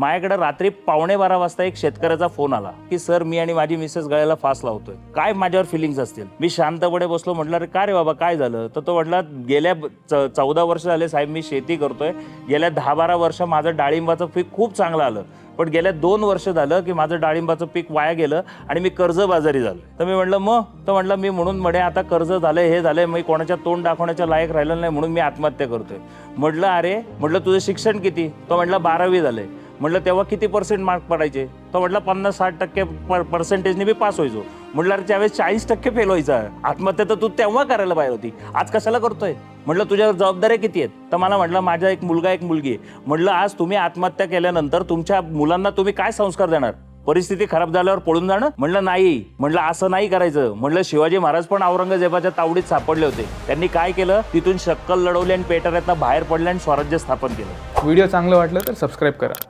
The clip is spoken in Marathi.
माझ्याकडे रात्री 11:15 वाजता एक शेतकऱ्याचा फोन आला की सर मी आणि माझी मिसेस गळ्याला फास लावतोय, काय माझ्यावर फिलिंग्स असतील. मी शांतपणे बसलो, म्हटलं अरे का रे बाबा काय झालं. तर तो म्हटला गेल्या 14 वर्ष झाले साहेब मी शेती करतोय, गेल्या 10-12 वर्ष माझं डाळिंबाचं पीक खूप चांगलं आलं, पण गेल्या 2 वर्ष झालं की माझं डाळिंबाचं पीक वाया गेलं आणि मी कर्जबाजारी झालो. तर मी म्हटलं मग, तर म्हटलं मी म्हणून म्हणे आता कर्ज झालंय हे झालंय, मी कोणाच्या तोंड दाखवण्याच्या लायक राहिलं नाही म्हणून मी आत्महत्या करतोय. म्हटलं अरे, म्हटलं तुझं शिक्षण किती. तो म्हटलं 12वी झालंय. म्हटलं तेव्हा किती % मार्क पडायचे. तो म्हटलं 50-60% पर्सेंटेजने मी पास व्हायचो. म्हटलं अरे त्यावेळेस 40% फेल व्हायचा. आत्महत्या तर तू तेव्हा करायला पाहिजे होती, आज कशाला करतोय. म्हटलं तुझ्यावर जबाबदाऱ्या किती आहेत. तर मला म्हटलं माझा एक मुलगा एक मुलगी आहे. म्हटलं आज तुम्ही आत्महत्या केल्यानंतर तुमच्या मुलांना तुम्ही काय संस्कार देणार. परिस्थिती खराब झाल्यावर पळून जाणं. म्हटलं नाही. म्हटलं असं नाही करायचं. म्हटलं शिवाजी महाराज पण औरंगजेबाच्या तावडीत सापडले होते. त्यांनी काय केलं, तिथून शक्कल लढवली आणि पेटाऱ्यातनं बाहेर पडले आणि स्वराज्य स्थापन केलं. व्हिडिओ चांगलं वाटलं तर सबस्क्राईब करा.